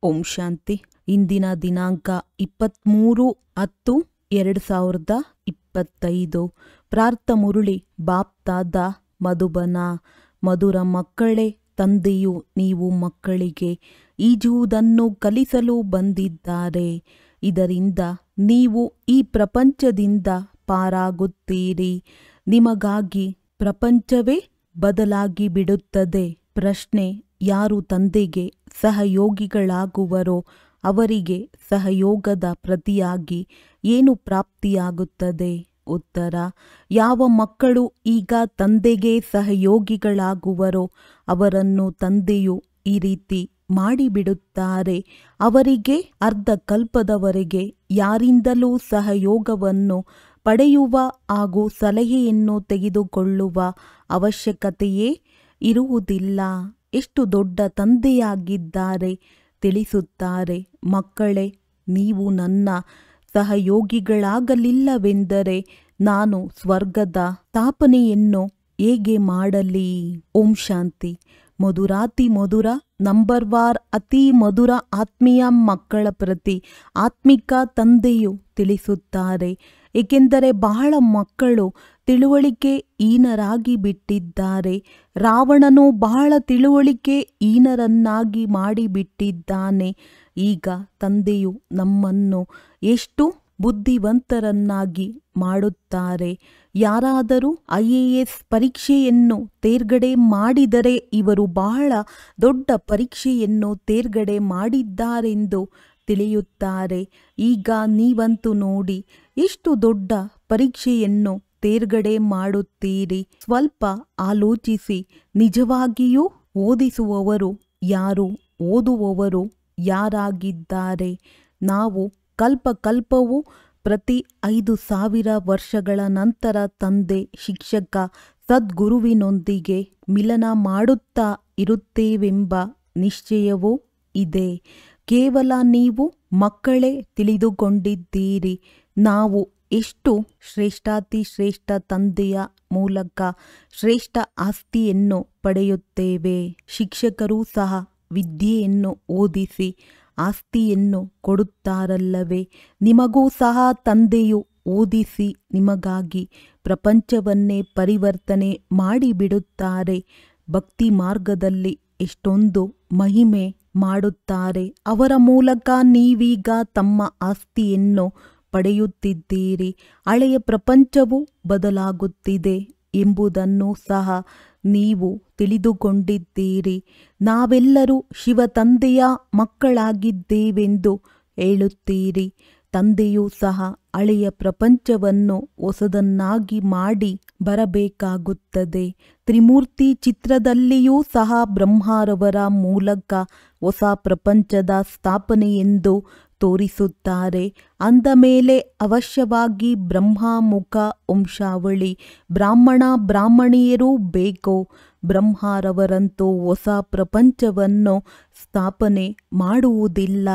ಓಂ ಶಾಂತಿ. ಇಂದಿನ ದಿನಾಂಕ 23/10/2025. ಪ್ರಾರ್ಥ ಮುರುಳಿ ಬಾಪ್ತಾದ ಮಧುಬನ. ಮಧುರ ಮಕ್ಕಳೇ, ತಂದೆಯು ನೀವು ಮಕ್ಕಳಿಗೆ ಈಜುವುದನ್ನು ಕಲಿಸಲು ಬಂದಿದ್ದಾರೆ. ಇದರಿಂದ ನೀವು ಈ ಪ್ರಪಂಚದಿಂದ ಪಾರಾಗುತ್ತೀರಿ. ನಿಮಗಾಗಿ ಪ್ರಪಂಚವೇ ಬದಲಾಗಿ ಬಿಡುತ್ತದೆ. ಪ್ರಶ್ನೆ: ಯಾರು ತಂದೆಗೆ ಸಹಯೋಗಿಗಳಾಗುವರೋ ಅವರಿಗೆ ಸಹಯೋಗದ ಪ್ರತಿಯಾಗಿ ಏನು ಪ್ರಾಪ್ತಿಯಾಗುತ್ತದೆ? ಉತ್ತರ: ಯಾವ ಮಕ್ಕಳು ಈಗ ತಂದೆಗೆ ಸಹಯೋಗಿಗಳಾಗುವರೋ ಅವರನ್ನು ತಂದೆಯು ಈ ರೀತಿ ಮಾಡಿಬಿಡುತ್ತಾರೆ. ಅವರಿಗೆ ಅರ್ಧ ಕಲ್ಪದವರೆಗೆ ಯಾರಿಂದಲೂ ಸಹಯೋಗವನ್ನು ಪಡೆಯುವ ಹಾಗೂ ಸಲಹೆಯನ್ನು ತೆಗೆದುಕೊಳ್ಳುವ ಅವಶ್ಯಕತೆಯೇ ಇರುವುದಿಲ್ಲ. ಎಷ್ಟು ದೊಡ್ಡ ತಂದೆಯಾಗಿದ್ದಾರೆ ತಿಳಿಸುತ್ತಾರೆ. ಮಕ್ಕಳೇ, ನೀವು ನನ್ನ ಸಹಯೋಗಿಗಳಾಗಲಿಲ್ಲವೆಂದರೆ ನಾನು ಸ್ವರ್ಗದ ಸ್ಥಾಪನೆಯನ್ನು ಹೇಗೆ ಮಾಡಲಿ? ಓಂ ಶಾಂತಿ. ಮಧುರಾತಿ ಮಧುರ ನಂಬರ್ವಾರ್ ಅತಿ ಮಧುರ ಆತ್ಮೀಯ ಮಕ್ಕಳ ಪ್ರತಿ ಆತ್ಮಿಕ ತಂದೆಯು ತಿಳಿಸುತ್ತಾರೆ. ಏಕೆಂದರೆ ಬಹಳ ಮಕ್ಕಳು ತಿಳುವಳಿಕೆ ಹೀನರಾಗಿ ಬಿಟ್ಟಿದ್ದಾರೆ. ರಾವಣನು ಬಹಳ ತಿಳುವಳಿಕೆ ಹೀನರನ್ನಾಗಿ ಮಾಡಿಬಿಟ್ಟಿದ್ದಾನೆ. ಈಗ ತಂದೆಯು ನಮ್ಮನ್ನು ಎಷ್ಟು ಬುದ್ಧಿವಂತರನ್ನಾಗಿ ಮಾಡುತ್ತಾರೆ. ಯಾರಾದರೂ IAS ಪರೀಕ್ಷೆಯನ್ನು ತೇರ್ಗಡೆ ಮಾಡಿದರೆ ಇವರು ಬಹಳ ದೊಡ್ಡ ಪರೀಕ್ಷೆಯನ್ನು ತೇರ್ಗಡೆ ಮಾಡಿದ್ದಾರೆಂದು ತಿಳಿಯುತ್ತಾರೆ. ಈಗ ನೀವಂತೂ ನೋಡಿ ಎಷ್ಟು ದೊಡ್ಡ ಪರೀಕ್ಷೆಯನ್ನು ತೇರ್ಗಡೆ ಮಾಡುತ್ತೀರಿ. ಸ್ವಲ್ಪ ಆಲೋಚಿಸಿ. ನಿಜವಾಗಿಯೂ ಓದಿಸುವವರು ಯಾರು? ಓದುವವರು ಯಾರಾಗಿದ್ದಾರೆ? ನಾವು ಕಲ್ಪಕಲ್ಪವೂ ಪ್ರತಿ 5,000 ವರ್ಷಗಳ ನಂತರ ತಂದೆ, ಶಿಕ್ಷಕ, ಸದ್ಗುರುವಿನೊಂದಿಗೆ ಮಿಲನ ಮಾಡುತ್ತಾ ಇರುತ್ತೇವೆಂಬ ನಿಶ್ಚಯವೂ ಇದೆ. ಕೇವಲ ನೀವು ಮಕ್ಕಳೇ ತಿಳಿದುಕೊಂಡಿದ್ದೀರಿ. ನಾವು ಎಷ್ಟು ಶ್ರೇಷ್ಠಾತಿ ಶ್ರೇಷ್ಠ ತಂದೆಯ ಮೂಲಕ ಶ್ರೇಷ್ಠ ಆಸ್ತಿಯನ್ನು ಪಡೆಯುತ್ತೇವೆ. ಶಿಕ್ಷಕರೂ ಸಹ ವಿದ್ಯೆಯನ್ನು ಓದಿಸಿ ಆಸ್ತಿಯನ್ನು ಕೊಡುತ್ತಾರಲ್ಲವೇ? ನಿಮಗೂ ಸಹ ತಂದೆಯು ಓದಿಸಿ ನಿಮಗಾಗಿ ಪ್ರಪಂಚವನ್ನೇ ಪರಿವರ್ತನೆ ಮಾಡಿಬಿಡುತ್ತಾರೆ. ಭಕ್ತಿ ಮಾರ್ಗದಲ್ಲಿ ಎಷ್ಟೊಂದು ಮಹಿಮೆ ಮಾಡುತ್ತಾರೆ. ಅವರ ಮೂಲಕ ನೀವೀಗ ತಮ್ಮ ಆಸ್ತಿಯನ್ನು ಪಡೆಯುತ್ತಿದ್ದೀರಿ. ಹಳೆಯ ಪ್ರಪಂಚವು ಬದಲಾಗುತ್ತಿದೆ ಎಂಬುದನ್ನು ಸಹ ನೀವು ತಿಳಿದುಕೊಂಡಿದ್ದೀರಿ. ನಾವೆಲ್ಲರೂ ಶಿವ ತಂದೆಯ ಮಕ್ಕಳಾಗಿದ್ದೇವೆಂದು ಹೇಳುತ್ತೀರಿ. ತಂದೆಯೂ ಸಹ ಹಳೆಯ ಪ್ರಪಂಚವನ್ನು ಹೊಸದನ್ನಾಗಿ ಮಾಡಿ ಬರಬೇಕಾಗುತ್ತದೆ. ತ್ರಿಮೂರ್ತಿ ಚಿತ್ರದಲ್ಲಿಯೂ ಸಹ ಬ್ರಹ್ಮರವರ ಮೂಲಕ ಹೊಸ ಪ್ರಪಂಚದ ಸ್ಥಾಪನೆಯೆಂದು ತೋರಿಸುತ್ತಾರೆ. ಅಂದ ಮೇಲೆ ಅವಶ್ಯವಾಗಿ ಬ್ರಹ್ಮಮುಖ ವಂಶಾವಳಿ ಬ್ರಾಹ್ಮಣ ಬ್ರಾಹ್ಮಣಿಯರೂ ಬೇಕು. ಬ್ರಹ್ಮರವರಂತೂ ಹೊಸ ಪ್ರಪಂಚವನ್ನು ಸ್ಥಾಪನೆ ಮಾಡುವುದಿಲ್ಲ.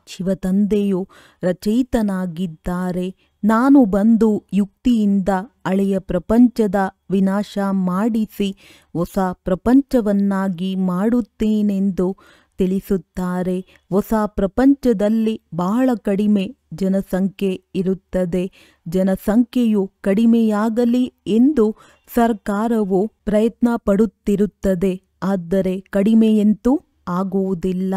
ಶಿವತಂದೆಯು ರಚಯಿತನಾಗಿದ್ದಾರೆ. ನಾನು ಬಂದು ಯುಕ್ತಿಯಿಂದ ಹಳೆಯ ಪ್ರಪಂಚದ ವಿನಾಶ ಮಾಡಿಸಿ ಹೊಸ ಪ್ರಪಂಚವನ್ನಾಗಿ ಮಾಡುತ್ತೇನೆಂದು ತಿಳಿಸುತ್ತಾರೆ. ಹೊಸ ಪ್ರಪಂಚದಲ್ಲಿ ಬಹಳ ಕಡಿಮೆ ಜನಸಂಖ್ಯೆ ಇರುತ್ತದೆ. ಜನಸಂಖ್ಯೆಯು ಕಡಿಮೆಯಾಗಲಿ ಎಂದು ಸರ್ಕಾರವು ಪ್ರಯತ್ನ ಪಡುತ್ತಿರುತ್ತದೆ. ಆದರೆ ಕಡಿಮೆಯಂತೂ ಆಗುವುದಿಲ್ಲ.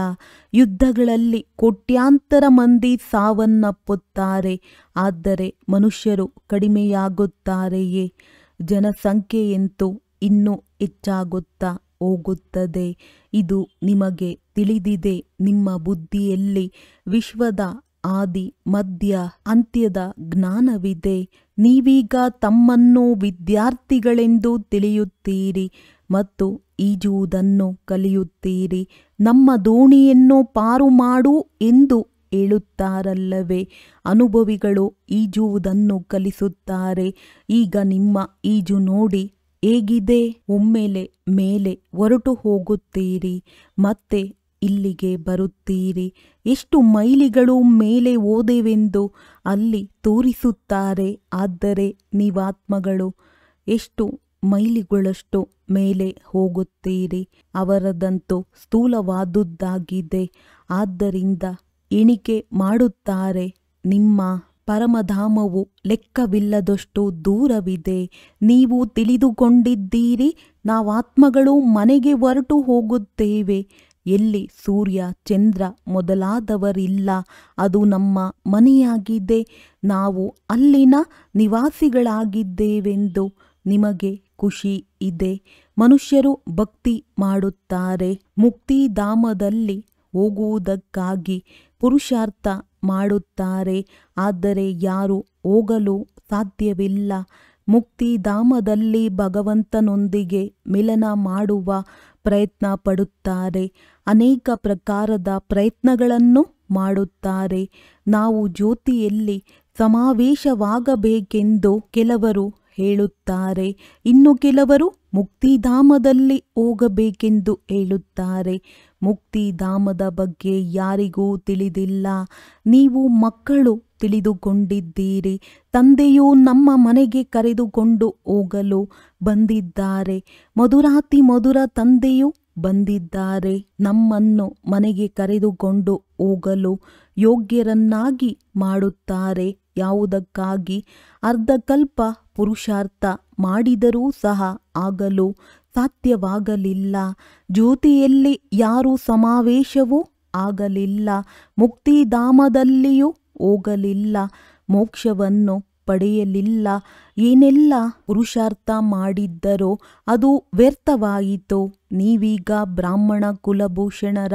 ಯುದ್ಧಗಳಲ್ಲಿ ಕೋಟ್ಯಾಂತರ ಮಂದಿ ಸಾವನ್ನಪ್ಪುತ್ತಾರೆ. ಆದರೆ ಮನುಷ್ಯರು ಕಡಿಮೆಯಾಗುತ್ತಾರೆಯೇ? ಜನಸಂಖ್ಯೆಯಂತೂ ಇನ್ನೂ ಹೆಚ್ಚಾಗುತ್ತಾ ಹೋಗುತ್ತದೆ. ಇದು ನಿಮಗೆ ತಿಳಿದಿದೆ. ನಿಮ್ಮ ಬುದ್ಧಿಯಲ್ಲಿ ವಿಶ್ವದ ಆದಿ ಮಧ್ಯ ಅಂತ್ಯದ ಜ್ಞಾನವಿದೆ. ನೀವೀಗ ತಮ್ಮನ್ನು ವಿದ್ಯಾರ್ಥಿಗಳೆಂದು ತಿಳಿಯುತ್ತೀರಿ ಮತ್ತು ಈಜುವುದನ್ನು ಕಲಿಯುತ್ತೀರಿ. ನಮ್ಮ ದೋಣಿಯನ್ನು ಪಾರು ಮಾಡು ಎಂದು ಹೇಳುತ್ತಾರಲ್ಲವೇ? ಅನುಭವಿಗಳು ಈಜುವುದನ್ನು ಕಲಿಸುತ್ತಾರೆ. ಈಗ ನಿಮ್ಮ ಈಜು ನೋಡಿ ಹೇಗಿದೆ? ಒಮ್ಮೆಲೆ ಮೇಲೆ ಹೊರಟು ಹೋಗುತ್ತೀರಿ, ಮತ್ತೆ ಇಲ್ಲಿಗೆ ಬರುತ್ತೀರಿ. ಎಷ್ಟು ಮೈಲಿಗಳು ಮೇಲೆ ಹೋದೆವೆಂದು ಅಲ್ಲಿ ತೋರಿಸುತ್ತಾರೆ. ಆದರೆ ನೀವಾತ್ಮಗಳು ಎಷ್ಟು ಮೈಲಿಗಳಷ್ಟು ಮೇಲೆ ಹೋಗುತ್ತೀರಿ. ಅವರದಂತೂ ಸ್ಥೂಲವಾದುದಾಗಿದೆ. ಆದ್ದರಿಂದ ಎಣಿಕೆ ಮಾಡುತ್ತಾರೆ. ನಿಮ್ಮ ಪರಮಧಾಮವು ಲೆಕ್ಕವಿಲ್ಲದಷ್ಟು ದೂರವಿದೆ. ನೀವು ತಿಳಿದುಕೊಂಡಿದ್ದೀರಿ, ನಾವಾತ್ಮಗಳು ಮನೆಗೆ ಹೊರಟು ಹೋಗುತ್ತೇವೆ. ಎಲ್ಲಿ ಸೂರ್ಯ ಚಂದ್ರ ಮೊದಲಾದವರಿಲ್ಲ, ಅದು ನಮ್ಮ ಮನೆಯಾಗಿದೆ. ನಾವು ಅಲ್ಲಿನ ನಿವಾಸಿಗಳಾಗಿದ್ದೇವೆಂದು ನಿಮಗೆ ಖುಷಿ ಇದೆ. ಮನುಷ್ಯರು ಭಕ್ತಿ ಮಾಡುತ್ತಾರೆ. ಮುಕ್ತಿಧಾಮದಲ್ಲಿ ಹೋಗುವುದಕ್ಕಾಗಿ ಪುರುಷಾರ್ಥ ಮಾಡುತ್ತಾರೆ. ಆದರೆ ಯಾರೂ ಹೋಗಲು ಸಾಧ್ಯವಿಲ್ಲ. ಮುಕ್ತಿಧಾಮದಲ್ಲಿ ಭಗವಂತನೊಂದಿಗೆ ಮಿಲನ ಮಾಡುವ ಪ್ರಯತ್ನ ಪಡುತ್ತಾರೆ. ಅನೇಕ ಪ್ರಕಾರದ ಪ್ರಯತ್ನಗಳನ್ನು ಮಾಡುತ್ತಾರೆ. ನಾವು ಜ್ಯೋತಿಯಲ್ಲಿ ಸಮಾವೇಶವಾಗಬೇಕೆಂದು ಕೆಲವರು ಹೇಳುತ್ತಾರೆ. ಇನ್ನು ಕೆಲವರು ಮುಕ್ತಿಧಾಮದಲ್ಲಿ ಹೋಗಬೇಕೆಂದು ಹೇಳುತ್ತಾರೆ. ಮುಕ್ತಿಧಾಮದ ಬಗ್ಗೆ ಯಾರಿಗೂ ತಿಳಿದಿಲ್ಲ. ನೀವು ಮಕ್ಕಳು ತಿಳಿದುಕೊಂಡಿದ್ದೀರಿ. ತಂದೆಯು ನಮ್ಮ ಮನೆಗೆ ಕರೆದುಕೊಂಡು ಹೋಗಲು ಬಂದಿದ್ದಾರೆ. ಮಧುರಾತಿ ಮಧುರ ತಂದೆಯು ಬಂದಿದ್ದಾರೆ. ನಮ್ಮನ್ನು ಮನೆಗೆ ಕರೆದುಕೊಂಡು ಹೋಗಲು ಯೋಗ್ಯರನ್ನಾಗಿ ಮಾಡುತ್ತಾರೆ. ಯಾವುದಕ್ಕಾಗಿ? ಅರ್ಧಕಲ್ಪ ಪುರುಷಾರ್ಥ ಮಾಡಿದರೂ ಸಹ ಆಗಲು ಸಾಧ್ಯವಾಗಲಿಲ್ಲ. ಜ್ಯೋತಿಯಲ್ಲಿ ಯಾರೂ ಸಮಾವೇಶವೂ ಆಗಲಿಲ್ಲ. ಮುಕ್ತಿಧಾಮದಲ್ಲಿಯೂ ಹೋಗಲಿಲ್ಲ. ಮೋಕ್ಷವನ್ನು ಪಡೆಯಲಿಲ್ಲ. ಏನೆಲ್ಲ ಪುರುಷಾರ್ಥ ಮಾಡಿದ್ದರೋ ಅದು ವ್ಯರ್ಥವಾಯಿತು. ನೀವೀಗ ಬ್ರಾಹ್ಮಣ ಕುಲಭೂಷಣರ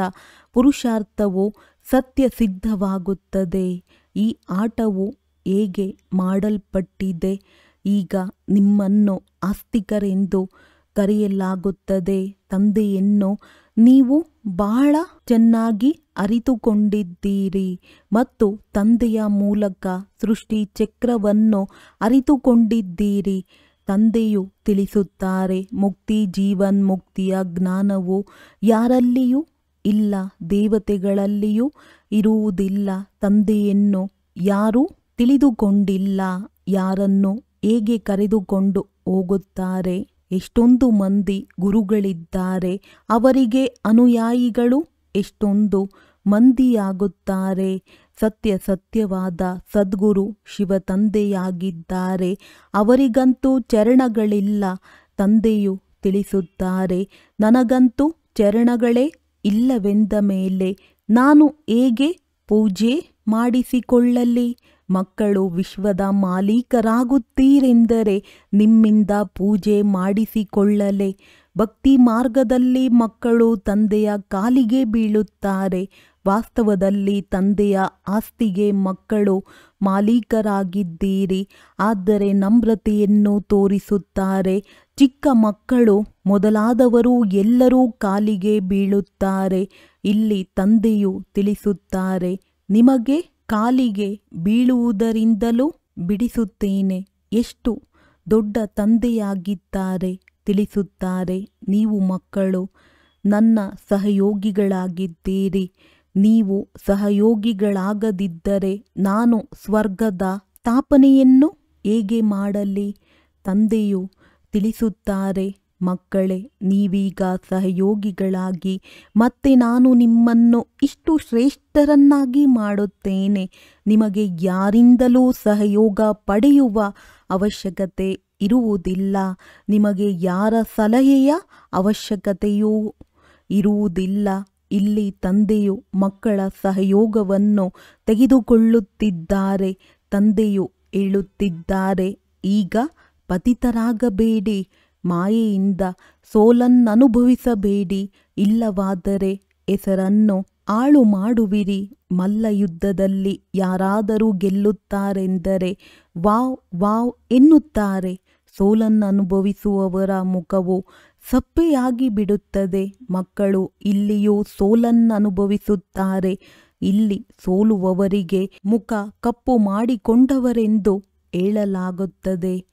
ಪುರುಷಾರ್ಥವು ಸತ್ಯಸಿದ್ಧವಾಗುತ್ತದೆ. ಈ ಆಟವು ಹೇಗೆ ಮಾಡಲ್ಪಟ್ಟಿದೆ? ಈಗ ನಿಮ್ಮನ್ನು ಆಸ್ತಿಕರೆಂದು ಕರೆಯಲಾಗುತ್ತದೆ. ತಂದೆಯನ್ನು ನೀವು ಬಹಳ ಚೆನ್ನಾಗಿ ಅರಿತುಕೊಂಡಿದ್ದೀರಿ ಮತ್ತು ತಂದೆಯ ಮೂಲಕ ಸೃಷ್ಟಿ ಚಕ್ರವನ್ನು ಅರಿತುಕೊಂಡಿದ್ದೀರಿ. ತಂದೆಯು ತಿಳಿಸುತ್ತಾರೆ, ಮುಕ್ತಿ ಜೀವನ್ಮುಕ್ತಿಯ ಜ್ಞಾನವು ಯಾರಲ್ಲಿಯೂ ಇಲ್ಲ, ದೇವತೆಗಳಲ್ಲಿಯೂ ಇರುವುದಿಲ್ಲ. ತಂದೆಯನ್ನು ಯಾರೂ ತಿಳಿದುಕೊಂಡಿಲ್ಲ. ಯಾರನ್ನು ಹೇಗೆ ಕರೆದುಕೊಂಡು ಹೋಗುತ್ತಾರೆ? ಎಷ್ಟೊಂದು ಮಂದಿ ಗುರುಗಳಿದ್ದಾರೆ. ಅವರಿಗೆ ಅನುಯಾಯಿಗಳು ಎಷ್ಟೊಂದು ಮಂದಿಯಾಗುತ್ತಾರೆ. ಸತ್ಯವಾದ ಸದ್ಗುರು ಶಿವ ತಂದೆಯಾಗಿದ್ದಾರೆ. ಅವರಿಗಂತೂ ಚರಣಗಳಿಲ್ಲ. ತಂದೆಯು ತಿಳಿಸುತ್ತಾರೆ, ನನಗಂತೂ ಚರಣಗಳೇ ಇಲ್ಲವೆಂದ ಮೇಲೆ ನಾನು ಹೇಗೆ ಪೂಜೆ ಮಾಡಿಸಿಕೊಳ್ಳಲಿ? ಮಕ್ಕಳು ವಿಶ್ವದ ಮಾಲೀಕರಾಗುತ್ತೀರೆಂದರೆ ನಿಮ್ಮಿಂದ ಪೂಜೆ ಮಾಡಿಸಿಕೊಳ್ಳಲೆ. ಭಕ್ತಿ ಮಾರ್ಗದಲ್ಲಿ ಮಕ್ಕಳು ತಂದೆಯ ಕಾಲಿಗೆ ಬೀಳುತ್ತಾರೆ. ವಾಸ್ತವದಲ್ಲಿ ತಂದೆಯ ಆಸ್ತಿಗೆ ಮಕ್ಕಳು ಮಾಲೀಕರಾಗಿದ್ದೀರಿ. ಆದರೆ ನಮ್ರತೆಯನ್ನು ತೋರಿಸುತ್ತಾರೆ. ಚಿಕ್ಕ ಮಕ್ಕಳು ಮೊದಲಾದವರು ಎಲ್ಲರೂ ಕಾಲಿಗೆ ಬೀಳುತ್ತಾರೆ. ಇಲ್ಲಿ ತಂದೆಯು ತಿಳಿಸುತ್ತಾರೆ, ನಿಮಗೆ ಕಾಲಿಗೆ ಬೀಳುವುದರಿಂದಲೂ ಬಿಡಿಸುತ್ತೇನೆ. ಎಷ್ಟು ದೊಡ್ಡ ತಂದೆಯಾಗಿದ್ದಾರೆ ತಿಳಿಸುತ್ತಾರೆ. ನೀವು ಮಕ್ಕಳು ನನ್ನ ಸಹಯೋಗಿಗಳಾಗಿದ್ದೀರಿ. ನೀವು ಸಹಯೋಗಿಗಳಾಗದಿದ್ದರೆ ನಾನು ಸ್ವರ್ಗದ ಸ್ಥಾಪನೆಯನ್ನು ಹೇಗೆ ಮಾಡಲಿ? ತಂದೆಯು ತಿಳಿಸುತ್ತಾರೆ, ಮಕ್ಕಳೇ, ನೀವೀಗ ಸಹಯೋಗಿಗಳಾಗಿ ಮತ್ತೆ ನಾನು ನಿಮ್ಮನ್ನು ಇಷ್ಟು ಶ್ರೇಷ್ಠರನ್ನಾಗಿ ಮಾಡುತ್ತೇನೆ. ನಿಮಗೆ ಯಾರಿಂದಲೂ ಸಹಯೋಗ ಪಡೆಯುವ ಅವಶ್ಯಕತೆ ಇರುವುದಿಲ್ಲ. ನಿಮಗೆ ಯಾರ ಸಲಹೆಯ ಅವಶ್ಯಕತೆಯೂ ಇರುವುದಿಲ್ಲ. ಇಲ್ಲಿ ತಂದೆಯು ಮಕ್ಕಳ ಸಹಯೋಗವನ್ನು ತೆಗೆದುಕೊಳ್ಳುತ್ತಿದ್ದಾರೆ. ತಂದೆಯು ಹೇಳುತ್ತಿದ್ದಾರೆ, ಈಗ ಪತಿತರಾಗಬೇಡಿ, ಮಾಯೆಯಿಂದ ಸೋಲನ್ನನುಭವಿಸಬೇಡಿ, ಇಲ್ಲವಾದರೆ ಹೆಸರನ್ನು ಹಾಳು ಮಾಡುವಿರಿ. ಮಲ್ಲಯುದ್ಧದಲ್ಲಿ ಯಾರಾದರೂ ಗೆಲ್ಲುತ್ತಾರೆಂದರೆ ವಾವ್ ವಾವ್ ಎನ್ನುತ್ತಾರೆ. ಸೋಲನ್ನನುಭವಿಸುವವರ ಮುಖವು ಸಪ್ಪೆಯಾಗಿ ಬಿಡುತ್ತದೆ. ಮಕ್ಕಳು ಇಲ್ಲಿಯೂ ಸೋಲನ್ನನುಭವಿಸುತ್ತಾರೆ. ಇಲ್ಲಿ ಸೋಲುವವರಿಗೆ ಮುಖ ಕಪ್ಪು ಮಾಡಿಕೊಂಡವರೆಂದು ಹೇಳಲಾಗುತ್ತದೆ.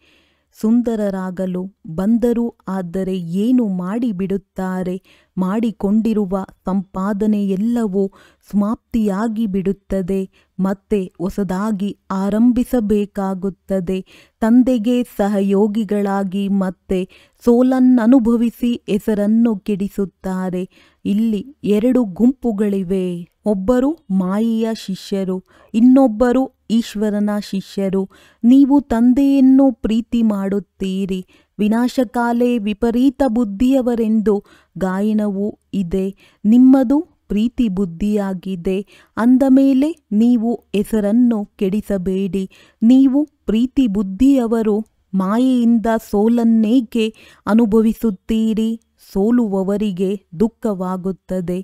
ಸುಂದರರಾಗಲು ಬಂದರು, ಆದರೆ ಏನು ಮಾಡಿಬಿಡುತ್ತಾರೆ? ಮಾಡಿಕೊಂಡಿರುವ ಸಂಪಾದನೆ ಎಲ್ಲವೂ ಸಮಾಪ್ತಿಯಾಗಿ ಬಿಡುತ್ತದೆ. ಮತ್ತೆ ಹೊಸದಾಗಿ ಆರಂಭಿಸಬೇಕಾಗುತ್ತದೆ. ತಂದೆಗೆ ಸಹಯೋಗಿಗಳಾಗಿ ಮತ್ತೆ ಸೋಲನ್ನನುಭವಿಸಿ ಹೆಸರನ್ನು ಕೆಡಿಸುತ್ತಾರೆ. ಇಲ್ಲಿ 2 ಗುಂಪುಗಳಿವೆ. ಒಬ್ಬರು ಮಾಯೆಯ ಶಿಷ್ಯರು, ಇನ್ನೊಬ್ಬರು ಈಶ್ವರನ ಶಿಷ್ಯರು. ನೀವು ತಂದೆಯನ್ನು ಪ್ರೀತಿ ಮಾಡುತ್ತೀರಿ. ವಿನಾಶಕಾಲೇ ವಿಪರೀತ ಬುದ್ಧಿಯವರೆಂದು ಗಾಯನವೂ ಇದೆ. ನಿಮ್ಮದು ಪ್ರೀತಿ ಬುದ್ಧಿಯಾಗಿದೆ. ಅಂದ ಮೇಲೆ ನೀವು ಹೆಸರನ್ನು ಕೆಡಿಸಬೇಡಿ. ನೀವು ಪ್ರೀತಿ ಬುದ್ಧಿಯವರು ಮಾಯೆಯಿಂದ ಸೋಲನ್ನೇಕೆ ಅನುಭವಿಸುತ್ತೀರಿ? ಸೋಲುವವರಿಗೆ ದುಃಖವಾಗುತ್ತದೆ.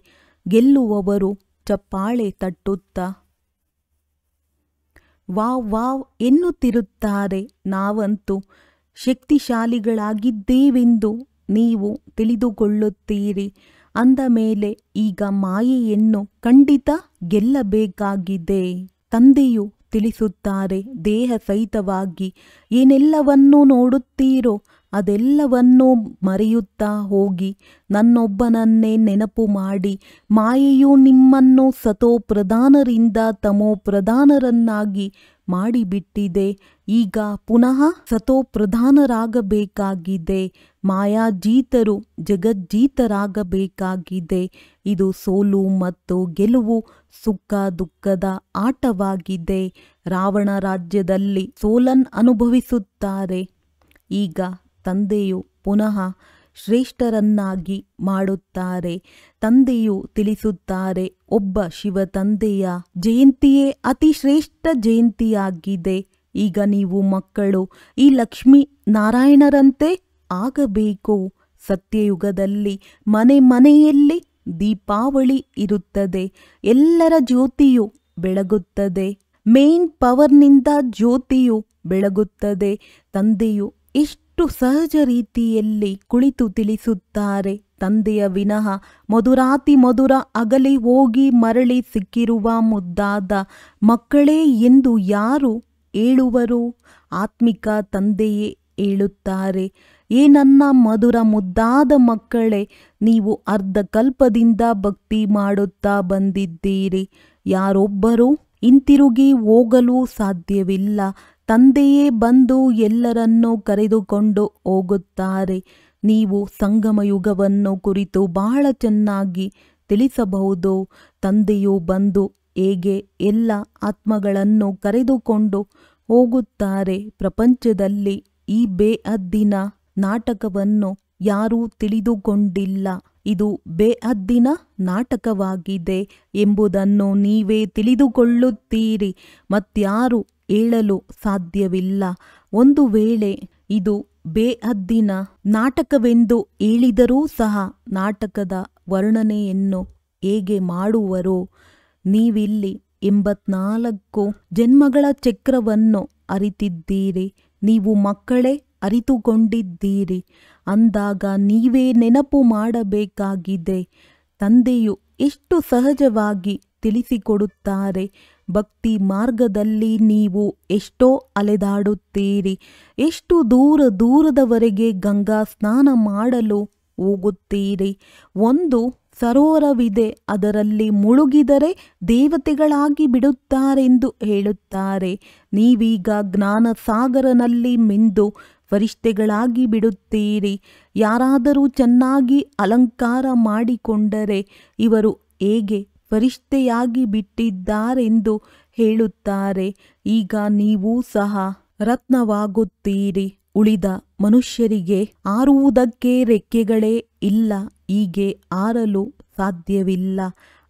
ಗೆಲ್ಲುವವರು ಚಪ್ಪಾಳೆ ತಟ್ಟುತ್ತಾ ವಾವ್ ವಾವ್ ಎನ್ನುತ್ತಿರುತ್ತಾರೆ. ನಾವಂತೂ ಶಕ್ತಿಶಾಲಿಗಳಾಗಿದ್ದೇವೆಂದು ನೀವು ತಿಳಿದುಕೊಳ್ಳುತ್ತೀರಿ. ಅಂದ ಮೇಲೆ ಈಗ ಮಾಯೆಯನ್ನು ಖಂಡಿತ ಗೆಲ್ಲಬೇಕಾಗಿದೆ. ತಂದೆಯು ತಿಳಿಸುತ್ತಾರೆ, ದೇಹ ಸಹಿತವಾಗಿ ಏನೆಲ್ಲವನ್ನೂ ನೋಡುತ್ತೀರೋ ಅದೆಲ್ಲವನ್ನೂ ಮರೆಯುತ್ತಾ ಹೋಗಿ ನನ್ನೊಬ್ಬನನ್ನೇ ನೆನಪು ಮಾಡಿ. ಮಾಯೆಯು ನಿಮ್ಮನ್ನು ಸತೋ ಪ್ರಧಾನರಿಂದ ತಮೋ ಪ್ರಧಾನರನ್ನಾಗಿ ಮಾಡಿಬಿಟ್ಟಿದೆ. ಈಗ ಪುನಃ ಸತೋ ಪ್ರಧಾನರಾಗಬೇಕಾಗಿದೆ. ಮಾಯಾಜೀತರು ಜಗಜ್ಜೀತರಾಗಬೇಕಾಗಿದೆ. ಇದು ಸೋಲು ಮತ್ತು ಗೆಲುವು, ಸುಖ ದುಃಖದ ಆಟವಾಗಿದೆ. ರಾವಣ ರಾಜ್ಯದಲ್ಲಿ ಸೋಲನ್ ಅನುಭವಿಸುತ್ತಾರೆ. ಈಗ ತಂದೆಯು ಪುನಃ ಶ್ರೇಷ್ಠರನ್ನಾಗಿ ಮಾಡುತ್ತಾರೆ. ತಂದೆಯು ತಿಳಿಸುತ್ತಾರೆ, ಒಬ್ಬ ಶಿವ ತಂದೆಯ ಜಯಂತಿಯೇ ಅತಿ ಶ್ರೇಷ್ಠ ಜಯಂತಿಯಾಗಿದೆ. ಈಗ ನೀವು ಮಕ್ಕಳು ಈ ಲಕ್ಷ್ಮೀ ನಾರಾಯಣರಂತೆ ಆಗಬೇಕು. ಸತ್ಯಯುಗದಲ್ಲಿ ಮನೆ ಮನೆಯಲ್ಲಿ ದೀಪಾವಳಿ ಇರುತ್ತದೆ. ಎಲ್ಲರ ಜ್ಯೋತಿಯು ಬೆಳಗುತ್ತದೆ. ಮೇನ್ ಪವರ್ನಿಂದ ಜ್ಯೋತಿಯು ಬೆಳಗುತ್ತದೆ. ತಂದೆಯು ಎಷ್ಟು ಸಹಜ ರೀತಿಯಲ್ಲಿ ಕುಳಿತು ತಿಳಿಸುತ್ತಾರೆ. ತಂದೆಯ ವಿನಃ ಮಧುರಾತಿ ಮಧುರ ಅಗಲಿ ಹೋಗಿ ಮರಳಿ ಸಿಕ್ಕಿರುವ ಮುದ್ದಾದ ಮಕ್ಕಳೇ ಎಂದು ಯಾರು ಹೇಳುವರು? ಆತ್ಮಿಕ ತಂದೆಯೇ ಹೇಳುತ್ತಾರೆ, ನನ್ನ ಮಧುರ ಮುದ್ದಾದ ಮಕ್ಕಳೇ, ನೀವು ಅರ್ಧಕಲ್ಪದಿಂದ ಭಕ್ತಿ ಮಾಡುತ್ತಾ ಬಂದಿದ್ದೀರಿ. ಯಾರೊಬ್ಬರೂ ಹಿಂತಿರುಗಿ ಹೋಗಲು ಸಾಧ್ಯವಿಲ್ಲ. ತಂದೆಯೇ ಬಂದು ಎಲ್ಲರನ್ನೂ ಕರೆದುಕೊಂಡು ಹೋಗುತ್ತಾರೆ. ನೀವು ಸಂಗಮ ಯುಗವನ್ನು ಕುರಿತು ಬಹಳ ಚೆನ್ನಾಗಿ ತಿಳಿಸಬಹುದು. ತಂದೆಯು ಬಂದು ಹೇಗೆ ಎಲ್ಲ ಆತ್ಮಗಳನ್ನು ಕರೆದುಕೊಂಡು ಹೋಗುತ್ತಾರೆ. ಪ್ರಪಂಚದಲ್ಲಿ ಈ ಬೇಹದ್ದಿನ ನಾಟಕವನ್ನು ಯಾರೂ ತಿಳಿದುಕೊಂಡಿಲ್ಲ. ಇದು ಬೇಹದ್ದಿನ ನಾಟಕವಾಗಿದೆ ಎಂಬುದನ್ನು ನೀವೇ ತಿಳಿದುಕೊಳ್ಳುತ್ತೀರಿ. ಮತ್ಯಾರು ಹೇಳಲು ಸಾಧ್ಯವಿಲ್ಲ. ಒಂದು ವೇಳೆ ಇದು ಬೇಹದ್ದಿನ ನಾಟಕವೆಂದು ಹೇಳಿದರೂ ಸಹ ನಾಟಕದ ವರ್ಣನೆಯನ್ನು ಹೇಗೆ ಮಾಡುವರು? ನೀವಿಲ್ಲಿ 84 ಜನ್ಮಗಳ ಚಕ್ರವನ್ನು ಅರಿತಿದ್ದೀರಿ. ನೀವು ಮಕ್ಕಳೇ ಅರಿತುಕೊಂಡಿದ್ದೀರಿ. ಅಂದಾಗ ನೀವೇ ನೆನಪು ಮಾಡಬೇಕಾಗಿದೆ. ತಂದೆಯು ಎಷ್ಟು ಸಹಜವಾಗಿ ತಿಳಿಸಿಕೊಡುತ್ತಾರೆ. ಭಕ್ತಿ ಮಾರ್ಗದಲ್ಲಿ ನೀವು ಎಷ್ಟೋ ಅಲೆದಾಡುತ್ತೀರಿ. ಎಷ್ಟು ದೂರದವರೆಗೆ ಗಂಗಾ ಸ್ನಾನ ಮಾಡಲು ಹೋಗುತ್ತೀರಿ. ಒಂದು ಸರೋವರವಿದೆ, ಅದರಲ್ಲಿ ಮುಳುಗಿದರೆ ದೇವತೆಗಳಾಗಿ ಬಿಡುತ್ತಾರೆಂದು ಹೇಳುತ್ತಾರೆ. ನೀವೀಗ ಜ್ಞಾನ ಸಾಗರನಲ್ಲಿ ಮಿಂದು ಫರಿಷ್ಠೆಗಳಾಗಿ ಬಿಡುತ್ತೀರಿ. ಯಾರಾದರೂ ಚೆನ್ನಾಗಿ ಅಲಂಕಾರ ಮಾಡಿಕೊಂಡರೆ ಇವರು ಹೇಗೆ ಫರಿಷ್ಠೆಯಾಗಿ ಬಿಟ್ಟಿದ್ದಾರೆಂದು ಹೇಳುತ್ತಾರೆ. ಈಗ ನೀವೂ ಸಹ ರತ್ನವಾಗುತ್ತೀರಿ. ಉಳಿದ ಮನುಷ್ಯರಿಗೆ ಹಾರುವುದಕ್ಕೆ ರೆಕ್ಕೆಗಳೇ ಇಲ್ಲ. ಹೀಗೆ ಹಾರಲು ಸಾಧ್ಯವಿಲ್ಲ.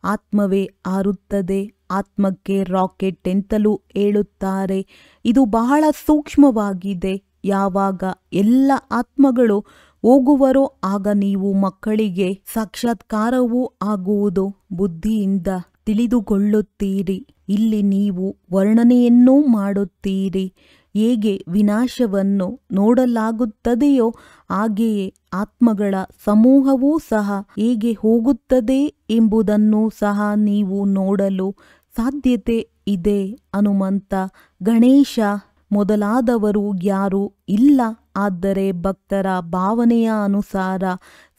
ಆತ್ಮವೇ ಹಾರುತ್ತದೆ. ಆತ್ಮಕ್ಕೆ ರಾಕೆಟ್ ಎಂತಲೂ ಹೇಳುತ್ತಾರೆ. ಇದು ಬಹಳ ಸೂಕ್ಷ್ಮವಾಗಿದೆ. ಯಾವಾಗ ಎಲ್ಲ ಆತ್ಮಗಳು ಹೋಗುವರೋ ಆಗ ನೀವು ಮಕ್ಕಳಿಗೆ ಸಾಕ್ಷಾತ್ಕಾರವೂ ಆಗುವುದು. ಬುದ್ಧಿಯಿಂದ ತಿಳಿದುಕೊಳ್ಳುತ್ತೀರಿ. ಇಲ್ಲಿ ನೀವು ವರ್ಣನೆಯನ್ನೂ ಮಾಡುತ್ತೀರಿ. ಹೇಗೆ ವಿನಾಶವನ್ನು ನೋಡಲಾಗುತ್ತದೆಯೋ ಹಾಗೆಯೇ ಆತ್ಮಗಳ ಸಮೂಹವೂ ಸಹ ಹೇಗೆ ಹೋಗುತ್ತದೆ ಎಂಬುದನ್ನು ಸಹ ನೀವು ನೋಡಲು ಸಾಧ್ಯತೆ ಇದೆ. ಹನುಮಂತ, ಗಣೇಶ ಮೊದಲಾದವರು ಯಾರೂ ಇಲ್ಲ ಆದರೆ ಭಕ್ತರ ಭಾವನೆಯ ಅನುಸಾರ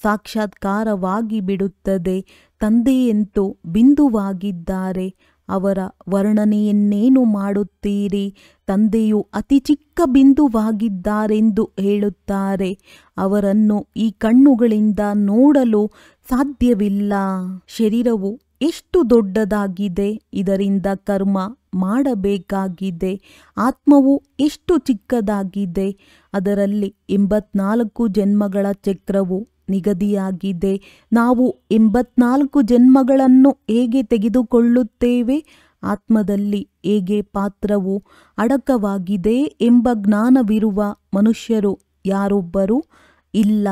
ಸಾಕ್ಷಾತ್ಕಾರವಾಗಿ ಬಿಡುತ್ತದೆ. ತಂದೆಯಂತೂ ಬಿಂದುವಾಗಿದ್ದಾರೆ, ಅವರ ವರ್ಣನೆಯನ್ನೇನು ಮಾಡುತ್ತೀರಿ? ತಂದೆಯು ಅತಿ ಚಿಕ್ಕ ಬಿಂದುವಾಗಿದ್ದಾರೆಂದು ಹೇಳುತ್ತಾರೆ. ಅವರನ್ನು ಈ ಕಣ್ಣುಗಳಿಂದ ನೋಡಲು ಸಾಧ್ಯವಿಲ್ಲ. ಶರೀರವು ಎಷ್ಟು ದೊಡ್ಡದಾಗಿದೆ, ಇದರಿಂದ ಕರ್ಮ ಮಾಡಬೇಕಾಗಿದೆ. ಆತ್ಮವು ಎಷ್ಟು ಚಿಕ್ಕದಾಗಿದೆ, ಅದರಲ್ಲಿ 84 ಜನ್ಮಗಳ ಚಕ್ರವು ನಿಗದಿಯಾಗಿದೆ. ನಾವು 84 ಜನ್ಮಗಳನ್ನು ಹೇಗೆ ತೆಗೆದುಕೊಳ್ಳುತ್ತೇವೆ? ಆತ್ಮದಲ್ಲಿ ಹೇಗೆ ಪಾತ್ರವು ಅಡಕವಾಗಿದೆ ಎಂಬ ಜ್ಞಾನವಿರುವ ಮನುಷ್ಯರು ಯಾರೊಬ್ಬರೂ ಇಲ್ಲ.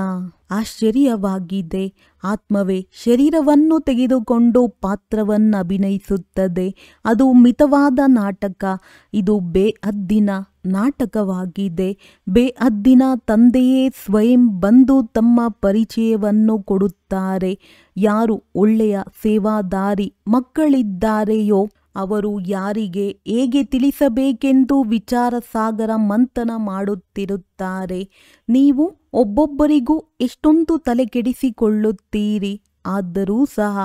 ಆಶ್ಚರ್ಯವಾಗಿದೆ. ಆತ್ಮವೇ ಶರೀರವನ್ನು ತೆಗೆದುಕೊಂಡು ಪಾತ್ರವನ್ನು ಅಭಿನಯಿಸುತ್ತದೆ. ಅದು ಮಿತವಾದ ನಾಟಕ. ಇದು ಬೇಹದ್ದಿನ ನಾಟಕವಾಗಿದೆ. ಬೇಹದ್ದಿನ ತಂದೆಯೇ ಸ್ವಯಂ ಬಂದು ತಮ್ಮ ಪರಿಚಯವನ್ನು ಕೊಡುತ್ತಾರೆ. ಯಾರು ಒಳ್ಳೆಯ ಸೇವಾದಾರಿ ಮಕ್ಕಳಿದ್ದಾರೆಯೋ ಅವರು ಯಾರಿಗೆ ಹೇಗೆ ತಿಳಿಸಬೇಕೆಂದು ವಿಚಾರ ಸಾಗರ ಮಂಥನ ಮಾಡುತ್ತಿರುತ್ತಾರೆ. ನೀವು ಒಬ್ಬೊಬ್ಬರಿಗೂ ಎಷ್ಟೊಂದು ತಲೆ ಕೆಡಿಸಿಕೊಳ್ಳುತ್ತೀರಿ. ಆದರೂ ಸಹ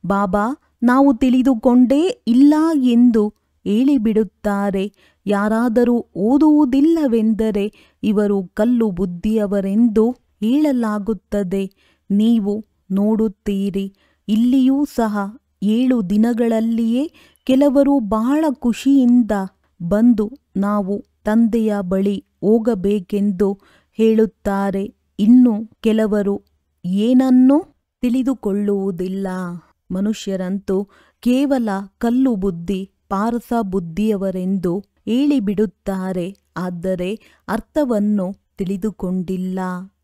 ಬಾಬಾ ನಾವು ತಿಳಿದುಕೊಂಡೇ ಇಲ್ಲ ಎಂದು ಹೇಳಿಬಿಡುತ್ತಾರೆ. ಯಾರಾದರೂ ಓದುವುದಿಲ್ಲವೆಂದರೆ ಇವರು ಕಲ್ಲು ಬುದ್ಧಿಯವರೆಂದು ಹೇಳಲಾಗುತ್ತದೆ. ನೀವು ನೋಡುತ್ತೀರಿ, ಇಲ್ಲಿಯೂ ಸಹ 7 ದಿನಗಳಲ್ಲಿಯೇ ಕೆಲವರು ಬಹಳ ಖುಷಿಯಿಂದ ಬಂದು ನಾವು ತಂದೆಯ ಬಳಿ ಹೋಗಬೇಕೆಂದು ಹೇಳುತ್ತಾರೆ. ಇನ್ನು ಕೆಲವರು ಏನನ್ನೂ ತಿಳಿದುಕೊಳ್ಳುವುದಿಲ್ಲ. ಮನುಷ್ಯರಂತೂ ಕೇವಲ ಕಲ್ಲು ಬುದ್ಧಿ, ಪಾರಸ ಬುದ್ಧಿಯವರೆಂದು ಹೇಳಿಬಿಡುತ್ತಾರೆ. ಆದರೆ ಅರ್ಥವನ್ನು ತಿಳಿದುಕೊಂಡಿಲ್ಲ.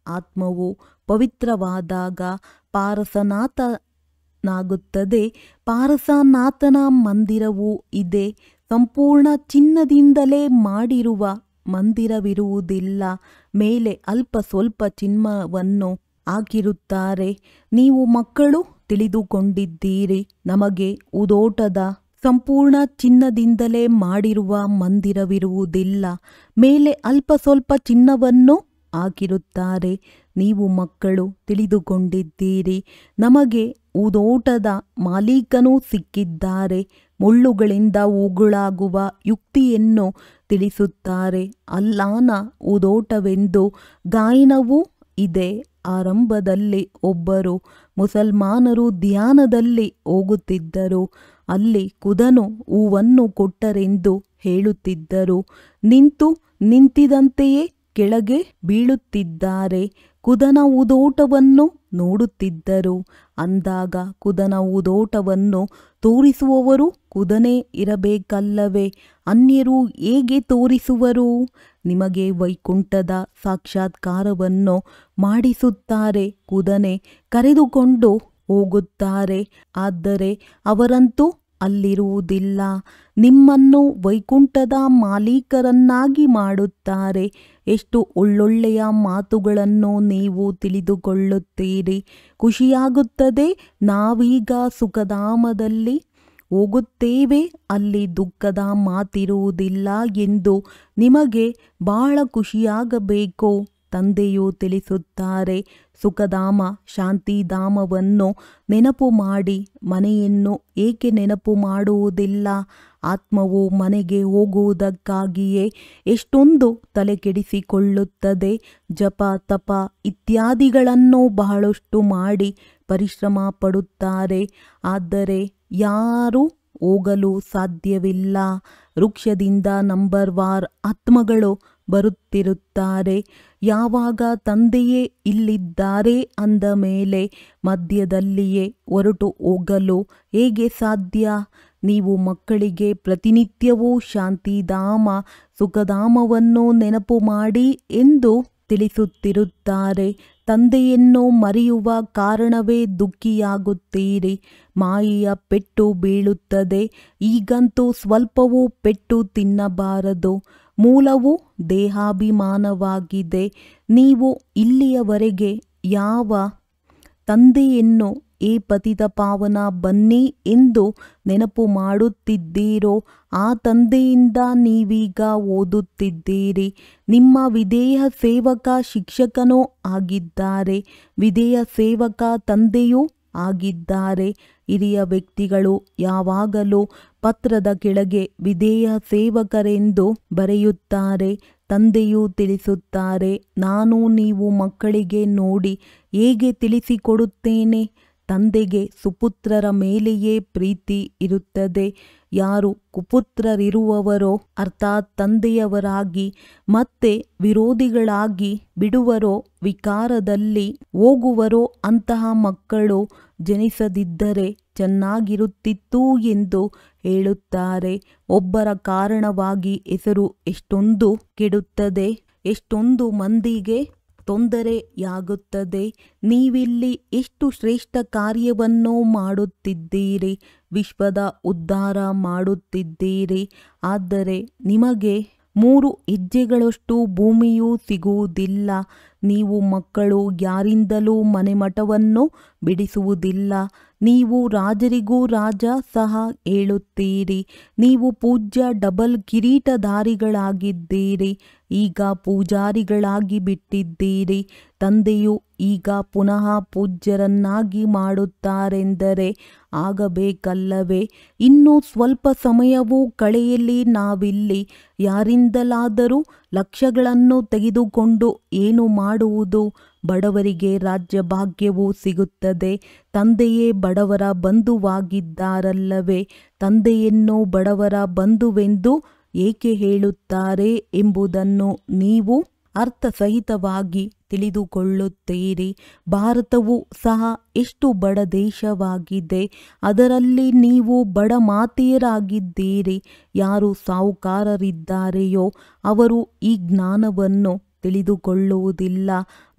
ಆತ್ಮವು ಪವಿತ್ರವಾದಾಗ ಪಾರಸನಾಥನಾಗುತ್ತದೆ. ಪಾರಸನಾಥನ ಮಂದಿರವೂ ಇದೆ. ಸಂಪೂರ್ಣ ಚಿನ್ನದಿಂದಲೇ ಮಾಡಿರುವ ಮಂದಿರವಿರುವುದಿಲ್ಲ. ಮೇಲೆ ಅಲ್ಪ ಸ್ವಲ್ಪ ಚಿನ್ನವನ್ನು ಹಾಕಿರುತ್ತಾರೆ. ನೀವು ಮಕ್ಕಳು ತಿಳಿದುಕೊಂಡಿದ್ದೀರಿ, ನಮಗೆ ಉದೋಟದ ಸಂಪೂರ್ಣ ಚಿನ್ನದಿಂದಲೇ ಮಾಡಿರುವ ಮಂದಿರವಿರುವುದಿಲ್ಲ. ಮೇಲೆ ಅಲ್ಪ ಸ್ವಲ್ಪ ಚಿನ್ನವನ್ನು ಹಾಕಿರುತ್ತಾರೆ. ನೀವು ಮಕ್ಕಳು ತಿಳಿದುಕೊಂಡಿದ್ದೀರಿ, ನಮಗೆ ಉದೋಟದ ಮಾಲೀಕನೂ ಸಿಕ್ಕಿದ್ದಾರೆ. ಮುಳ್ಳುಗಳಿಂದ ಉಗುಳಾಗುವ ಯುಕ್ತಿಯನ್ನು ತಿಳಿಸುತ್ತಾರೆ. ಅಲ್ಲಾನ ಉದೋಟವೆಂದು ಗಾಯನವೂ ಇದೆ. ಆರಂಭದಲ್ಲಿ ಒಬ್ಬರು ಮುಸಲ್ಮಾನರು ಧ್ಯಾನದಲ್ಲಿ ಹೋಗುತ್ತಿದ್ದರು. ಅಲ್ಲಿ ಖುದನು ಹೂವನ್ನು ಕೊಟ್ಟರೆಂದು ಹೇಳುತ್ತಿದ್ದರು. ನಿಂತಿದಂತೆಯೇ ಕೆಳಗೆ ಬೀಳುತ್ತಿದ್ದಾರೆ. ಖುದನ ಉದೋಟವನ್ನು ನೋಡುತ್ತಿದ್ದರು. ಅಂದಾಗ ಖುದನ ಉದೋಟವನ್ನು ತೋರಿಸುವವರು ಖುದನೇ ಇರಬೇಕಲ್ಲವೇ? ಅನ್ಯರು ಹೇಗೆ ತೋರಿಸುವರು? ನಿಮಗೆ ವೈಕುಂಠದ ಸಾಕ್ಷಾತ್ಕಾರವನ್ನು ಮಾಡಿಸುತ್ತಾರೆ. ಖುದನೇ ಕರೆದುಕೊಂಡು ಹೋಗುತ್ತಾರೆ. ಆದರೆ ಅವರಂತೂ ಅಲ್ಲಿರುವುದಿಲ್ಲ. ನಿಮ್ಮನ್ನು ವೈಕುಂಠದ ಮಾಲೀಕರನ್ನಾಗಿ ಮಾಡುತ್ತಾರೆ. ಎಷ್ಟು ಒಳ್ಳೊಳ್ಳೆಯ ಮಾತುಗಳನ್ನು ನೀವು ತಿಳಿದುಕೊಳ್ಳುತ್ತೀರಿ. ಖುಷಿಯಾಗುತ್ತದೆ. ನಾವೀಗ ಸುಖಧಾಮದಲ್ಲಿ ಹೋಗುತ್ತೇವೆ, ಅಲ್ಲಿ ದುಃಖದ ಮಾತಿರುವುದಿಲ್ಲ ಎಂದು ನಿಮಗೆ ಬಹಳ ಖುಷಿಯಾಗಬೇಕು. ತಂದೆಯು ತಿಳಿಸುತ್ತಾರೆ, ಸುಖಧಾಮ ಶಾಂತಿಧಾಮವನ್ನು ನೆನಪು ಮಾಡಿ. ಮನೆಯನ್ನು ಏಕೆ ನೆನಪು ಮಾಡುವುದಿಲ್ಲ? ಆತ್ಮವು ಮನೆಗೆ ಹೋಗುವುದಕ್ಕಾಗಿಯೇ ಎಷ್ಟೊಂದು ತಲೆ ಕೆಡಿಸಿಕೊಳ್ಳುತ್ತದೆ. ಜಪ ತಪ ಇತ್ಯಾದಿಗಳನ್ನು ಬಹಳಷ್ಟು ಮಾಡಿ ಪರಿಶ್ರಮ ಪಡುತ್ತಾರೆ. ಆದರೆ ಯಾರೂ ಹೋಗಲು ಸಾಧ್ಯವಿಲ್ಲ. ವೃಕ್ಷದಿಂದ ನಂಬರ್ವಾರ್ ಆತ್ಮಗಳು ಬರುತ್ತಿರುತ್ತಾರೆ. ಯಾವಾಗ ತಂದೆಯೇ ಇಲ್ಲಿದ್ದಾರೆ ಅಂದ ಮೇಲೆ ಮಧ್ಯದಲ್ಲಿಯೇ ಹೊರಟು ಹೋಗಲು ಹೇಗೆ ಸಾಧ್ಯ? ನೀವು ಮಕ್ಕಳಿಗೆ ಪ್ರತಿನಿತ್ಯವೂ ಶಾಂತಿಧಾಮ ಸುಖಧಾಮವನ್ನು ನೆನಪು ಮಾಡಿ ಎಂದು ತಿಳಿಸುತ್ತಿರುತ್ತಾರೆ. ತಂದೆಯನ್ನು ಮರೆಯುವ ಕಾರಣವೇ ದುಃಖಿಯಾಗುತ್ತೀರಿ. ಮಾಯೆಯ ಪೆಟ್ಟು ಬೀಳುತ್ತದೆ. ಈಗಂತೂ ಸ್ವಲ್ಪವೂ ಪೆಟ್ಟು ತಿನ್ನಬಾರದು. ಮೂಲವು ದೇಹಾಭಿಮಾನವಾಗಿದೆ. ನೀವು ಇಲ್ಲಿಯವರೆಗೆ ಯಾವ ತಂದೆಯನ್ನು ಏ ಪತಿತ ಪಾವನ ಬನ್ನಿ ಎಂದು ನೆನಪು ಮಾಡುತ್ತಿದ್ದೀರೋ ಆ ತಂದೆಯಿಂದ ನೀವೀಗ ಓದುತ್ತಿದ್ದೀರಿ. ನಿಮ್ಮ ವಿಧೇಯ ಸೇವಕ ಶಿಕ್ಷಕನೂ ಆಗಿದ್ದಾರೆ, ವಿಧೇಯ ಸೇವಕ ತಂದೆಯೂ ಆಗಿದ್ದಾರೆ. ಹಿರಿಯ ವ್ಯಕ್ತಿಗಳು ಯಾವಾಗಲೂ ಪತ್ರದ ಕೆಳಗೆ ವಿಧೇಯ ಸೇವಕರೆಂದು ಬರೆಯುತ್ತಾರೆ. ತಂದೆಯೂ ತಿಳಿಸುತ್ತಾರೆ, ನಾನು ನೀವು ಮಕ್ಕಳಿಗೆ ನೋಡಿ ಹೇಗೆ ತಿಳಿಸಿಕೊಡುತ್ತೇನೆ. ತಂದೆಗೆ ಸುಪುತ್ರರ ಮೇಲೆಯೇ ಪ್ರೀತಿ ಇರುತ್ತದೆ. ಯಾರು ಕುಪುತ್ರರಿರುವವರೋ ಅರ್ಥಾತ್ ತಂದೆಯವರಾಗಿ ಮತ್ತೆ ವಿರೋಧಿಗಳಾಗಿ ಬಿಡುವರೋ, ವಿಕಾರದಲ್ಲಿ ಹೋಗುವರೋ ಅಂತಹ ಮಕ್ಕಳು ಜನಿಸದಿದ್ದರೆ ಚೆನ್ನಾಗಿರುತ್ತಿತ್ತು ಎಂದು ಹೇಳುತ್ತಾರೆ. ಒಬ್ಬರ ಕಾರಣವಾಗಿ ಹೆಸರು ಎಷ್ಟೊಂದು ಕೆಡುತ್ತದೆ, ಎಷ್ಟೊಂದು ಮಂದಿಗೆ ತೊಂದರೆಯಾಗುತ್ತದೆ. ನೀವಿಲ್ಲಿ ಎಷ್ಟು ಶ್ರೇಷ್ಠ ಕಾರ್ಯವನ್ನು ಮಾಡುತ್ತಿದ್ದೀರಿ, ವಿಶ್ವದ ಉದ್ಧಾರ ಮಾಡುತ್ತಿದ್ದೀರಿ. ಆದರೆ ನಿಮಗೆ 3 ಹೆಜ್ಜೆಗಳಷ್ಟು ಭೂಮಿಯೂ ಸಿಗುವುದಿಲ್ಲ. ನೀವು ಮಕ್ಕಳು ಯಾರಿಂದಲೂ ಮನೆಮಠವನ್ನು ಬಿಡಿಸುವುದಿಲ್ಲ. ನೀವು ರಾಜರಿಗೂ ರಾಜ ಸಹ ಹೇಳುತ್ತೀರಿ. ನೀವು ಪೂಜ್ಯ ಡಬಲ್ ಕಿರೀಟಧಾರಿಗಳಾಗಿದ್ದೀರಿ, ಈಗ ಪೂಜಾರಿಗಳಾಗಿ ಬಿಟ್ಟಿದ್ದೀರಿ. ತಂದೆಯು ಈಗ ಪುನಃ ಪೂಜ್ಯರನ್ನಾಗಿ ಮಾಡುತ್ತಾರೆಂದರೆ ಆಗಬೇಕಲ್ಲವೇ? ಇನ್ನು ಸ್ವಲ್ಪ ಸಮಯವೂ ಕಳೆಯಲಿ. ನಾವಿಲ್ಲಿ ಯಾರಿಂದಲಾದರೂ ಲಕ್ಷಗಳನ್ನು ತೆಗೆದುಕೊಂಡು ಏನು ಮಾಡುವುದು? ಬಡವರಿಗೆ ರಾಜ್ಯಭಾಗ್ಯವೂ ಸಿಗುತ್ತದೆ. ತಂದೆಯೇ ಬಡವರ ಬಂಧುವಾಗಿದ್ದಾರಲ್ಲವೇ? ತಂದೆಯನ್ನು ಬಡವರ ಬಂಧುವೆಂದು ಏಕೆ ಹೇಳುತ್ತಾರೆ ಎಂಬುದನ್ನು ನೀವು ಅರ್ಥಸಹಿತವಾಗಿ ತಿಳಿದುಕೊಳ್ಳುತ್ತೀರಿ. ಭಾರತವು ಸಹ ಎಷ್ಟು ಬಡ ದೇಶವಾಗಿದೆ. ಅದರಲ್ಲಿ ನೀವು ಬಡ ಮಾತೆಯರಾಗಿದ್ದೀರಿ. ಯಾರು ಸಾಹುಕಾರರಿದ್ದಾರೆಯೋ ಅವರು ಈ ಜ್ಞಾನವನ್ನು ತಿಳಿದುಕೊಳ್ಳುವುದಿಲ್ಲ.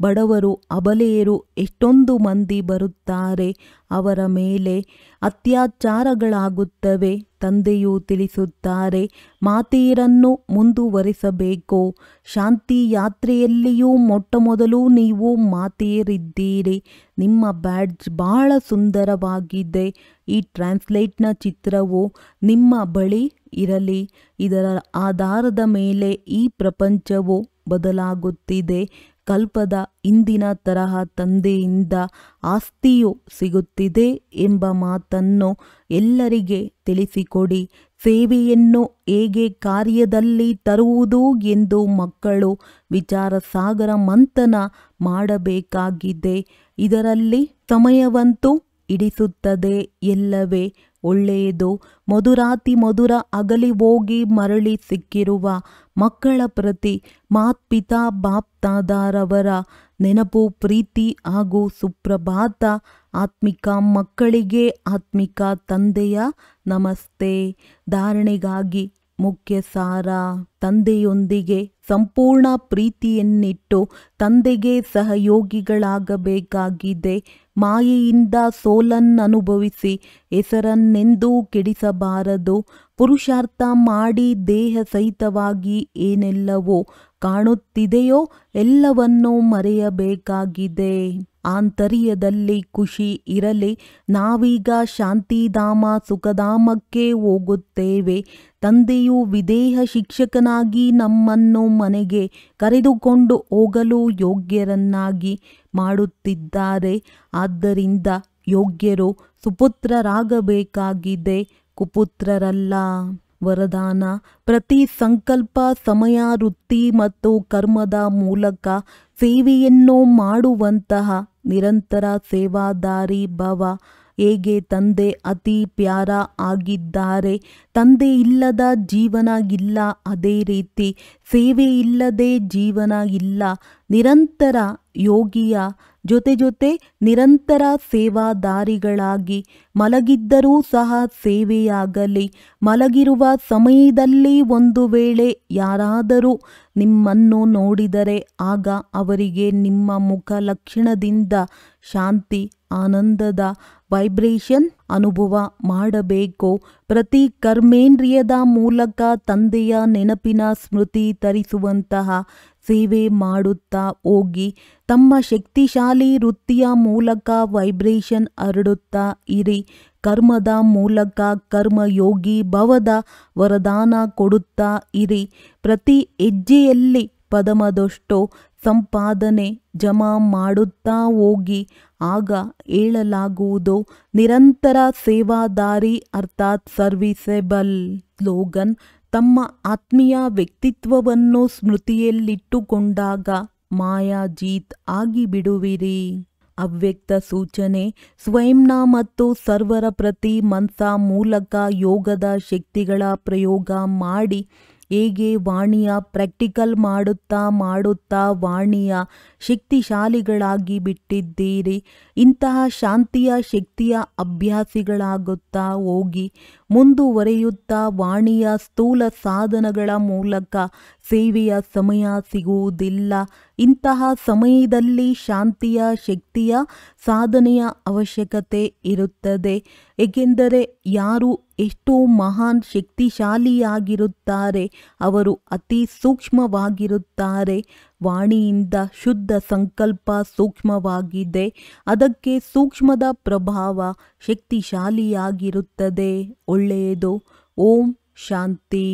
ಬಡವರು ಅಬಲೆಯರು ಎಷ್ಟೊಂದು ಮಂದಿ ಬರುತ್ತಾರೆ, ಅವರ ಮೇಲೆ ಅತ್ಯಾಚಾರಗಳಾಗುತ್ತವೆ. ತಂದೆಯು ತಿಳಿಸುತ್ತಾರೆ, ಮಾತೆಯರನ್ನು ಮುಂದುವರಿಸಬೇಕು. ಶಾಂತಿ ಯಾತ್ರೆಯಲ್ಲಿಯೂ ಮೊಟ್ಟಮೊದಲು ನೀವು ಮಾತೆಯರಿದ್ದೀರಿ. ನಿಮ್ಮ ಬ್ಯಾಡ್ಜ್ ಬಹಳ ಸುಂದರವಾಗಿದೆ. ಈ ಟ್ರಾನ್ಸ್ಲೇಟ್ನ ಚಿತ್ರವು ನಿಮ್ಮ ಬಳಿ ಇರಲಿ. ಇದರ ಆಧಾರದ ಮೇಲೆ ಈ ಪ್ರಪಂಚವು ಬದಲಾಗುತ್ತಿದೆ. ಕಲ್ಪದ ಹಿಂದಿನ ತರಹ ತಂದೆಯಿಂದ ಆಸ್ತಿಯು ಸಿಗುತ್ತಿದೆ ಎಂಬ ಮಾತನ್ನು ಎಲ್ಲರಿಗೆ ತಿಳಿಸಿಕೊಡಿ. ಸೇವೆಯನ್ನು ಹೇಗೆ ಕಾರ್ಯದಲ್ಲಿ ತರುವುದು ಎಂದು ಮಕ್ಕಳು ವಿಚಾರ ಸಾಗರ ಮಂಥನ ಮಾಡಬೇಕಾಗಿದೆ. ಇದರಲ್ಲಿ ಸಮಯವಂತೂ ಹಿಡಿಸುತ್ತದೆ ಎಲ್ಲವೇ ಒಳ್ಳೆಯದು. ಮಧುರಾತಿ ಮಧುರ ಅಗಲಿ ಹೋಗಿ ಮರಳಿ ಸಿಕ್ಕಿರುವ ಮಕ್ಕಳ ಪ್ರತಿ ಮಾತ್ಪಿತಾ ಬಾಪ್ದಾದಾರವರ ನೆನಪು, ಪ್ರೀತಿ ಹಾಗೂ ಸುಪ್ರಭಾತ. ಆತ್ಮಿಕ ಮಕ್ಕಳಿಗೆ ಆತ್ಮಿಕ ತಂದೆಯ ನಮಸ್ತೆ. ಧಾರಣೆಗಾಗಿ ಮುಖ್ಯ ಸಾರ: ತಂದೆಯೊಂದಿಗೆ ಸಂಪೂರ್ಣ ಪ್ರೀತಿಯನ್ನಿಟ್ಟು ತಂದೆಗೆ ಸಹಯೋಗಿಗಳಾಗಬೇಕಾಗಿದೆ. ಮಾಯೆಯಿಂದ ಸೋಲನ್ನನುಭವಿಸಿ ಹೆಸರನ್ನೆಂದೂ ಕೆಡಿಸಬಾರದು. ಪುರುಷಾರ್ಥ ಮಾಡಿ ದೇಹ ಸಹಿತವಾಗಿ ಏನೆಲ್ಲವೋ ಕಾಣುತ್ತಿದೆಯೋ ಎಲ್ಲವನ್ನೂ ಮರೆಯಬೇಕಾಗಿದೆ. ಆಂತರ್ಯದಲ್ಲಿ ಖುಷಿ ಇರಲಿ. ನಾವೀಗ ಶಾಂತಿಧಾಮ ಸುಖಧಾಮಕ್ಕೆ ಹೋಗುತ್ತೇವೆ. ತಂದೆಯು ವಿಧೇಯ ಶಿಕ್ಷಕನಾಗಿ ನಮ್ಮನ್ನು ಮನೆಗೆ ಕರೆದುಕೊಂಡು ಹೋಗಲು ಯೋಗ್ಯರನ್ನಾಗಿ ಮಾಡುತ್ತಿದ್ದಾರೆ. ಆದ್ದರಿಂದ ಯೋಗ್ಯರು ಸುಪುತ್ರರಾಗಬೇಕಾಗಿದೆ, ಕುಪುತ್ರರಲ್ಲ. ವರದಾನ: ಪ್ರತಿ ಸಂಕಲ್ಪ, ಸಮಯ, ವೃತ್ತಿ ಮತ್ತು ಕರ್ಮದ ಮೂಲಕ ಸೇವೆಯನ್ನು ಮಾಡುವಂತಹ ನಿರಂತರ ಸೇವಾದಾರಿ ಭವ. ಹೇಗೆ ತಂದೆ ಅತಿ ಪ್ಯಾರ ಆಗಿದ್ದಾರೆ, ತಂದೆ ಇಲ್ಲದ ಜೀವನ ಇಲ್ಲ. ಅದೇ ರೀತಿ ಸೇವೆ ಇಲ್ಲದೆ ಜೀವನ ಇಲ್ಲ. ನಿರಂತರ ಯೋಗಿಯ ಜೊತೆ ನಿರಂತರ ಸೇವಾದಾರಿಗಳಾಗಿ ಮಲಗಿದ್ದರೂ ಸಹ ಸೇವೆಯಾಗಲಿ. ಮಲಗಿರುವ ಸಮಯದಲ್ಲಿ ಒಂದು ವೇಳೆ ಯಾರಾದರೂ ನಿಮ್ಮನ್ನು ನೋಡಿದರೆ ಆಗ ಅವರಿಗೆ ನಿಮ್ಮ ಮುಖ ಲಕ್ಷಣದಿಂದ ಶಾಂತಿ, ಆನಂದದ ವೈಬ್ರೇಷನ್ ಅನುಭವ ಮಾಡಬೇಕು. ಪ್ರತಿ ಕರ್ಮೇಂದ್ರಿಯದ ಮೂಲಕ ತಂದೆಯ ನೆನಪಿನ ಸ್ಮೃತಿ ತರಿಸುವಂತಹ ಸೇವೆ ಮಾಡುತ್ತಾ ಹೋಗಿ. ತಮ್ಮ ಶಕ್ತಿಶಾಲಿ ವೃತ್ತಿಯ ಮೂಲಕ ವೈಬ್ರೇಷನ್ ಹರಡುತ್ತಾ ಇರಿ. ಕರ್ಮದ ಮೂಲಕ ಕರ್ಮಯೋಗಿ ಭವದ ವರದಾನ ಕೊಡುತ್ತಾ ಇರಿ. ಪ್ರತಿ ಹೆಜ್ಜೆಯಲ್ಲಿ ಪದಮದಷ್ಟು ಸಂಪಾದನೆ ಜಮಾ ಮಾಡುತ್ತಾ ಹೋಗಿ. ಆಗ ಹೇಳಲಾಗುವುದು ನಿರಂತರ ಸೇವಾದಾರಿ ಅರ್ಥಾತ್ ಸರ್ವಿಸೆಬಲ್. ಸ್ಲೋಗನ್: ತಮ್ಮ ಆತ್ಮೀಯ ವ್ಯಕ್ತಿತ್ವವನ್ನು ಸ್ಮೃತಿಯಲ್ಲಿಟ್ಟುಕೊಂಡಾಗ ಮಾಯಾಜೀತ್ ಆಗಿಬಿಡುವಿರಿ. ಅವ್ಯಕ್ತ ಸೂಚನೆ: ಸ್ವಯಂನ ಮತ್ತು ಸರ್ವರ ಪ್ರತಿ ಮನಸ ಮೂಲಕ ಯೋಗದ ಶಕ್ತಿಗಳ ಪ್ರಯೋಗ ಮಾಡಿ. ಹೇಗೆ ವಾಣಿಯ ಪ್ರಾಕ್ಟಿಕಲ್ ಮಾಡುತ್ತಾ ವಾಣಿಯ ಶಕ್ತಿಶಾಲಿಗಳಾಗಿ ಬಿಟ್ಟಿದ್ದೀರಿ. ಇಂತಹ ಶಾಂತಿಯ ಶಕ್ತಿಯ ಅಭ್ಯಾಸಿಗಳಾಗುತ್ತಾ ಹೋಗಿ. ಮುಂದುವರೆಯುತ್ತಾ ವಾಣಿಯ ಸ್ಥೂಲ ಸಾಧನಗಳ ಮೂಲಕ ಸೇವೆಯ ಸಮಯ ಸಿಗುವುದಿಲ್ಲ. ಇಂತಹ ಸಮಯದಲ್ಲಿ ಶಾಂತಿಯ ಶಕ್ತಿಯ ಸಾಧನೆಯ ಅವಶ್ಯಕತೆ ಇರುತ್ತದೆ. ಏಕೆಂದರೆ ಯಾರು ಎಷ್ಟು ಮಹಾನ್ ಶಕ್ತಿಶಾಲಿಯಾಗಿರುತ್ತಾರೆ ಅವರು ಅತಿ ಸೂಕ್ಷ್ಮವಾಗಿರುತ್ತಾರೆ. ವಾಣಿಯಿಂದ ಶುದ್ಧ ಸಂಕಲ್ಪ ಸೂಕ್ಷ್ಮವಾಗಿದೆ. ಅದಕ್ಕೆ ಸೂಕ್ಷ್ಮದ ಪ್ರಭಾವ ಶಕ್ತಿಶಾಲಿಯಾಗಿರುತ್ತದೆ. ಒಳ್ಳೆಯದು. ಓಂ ಶಾಂತಿ.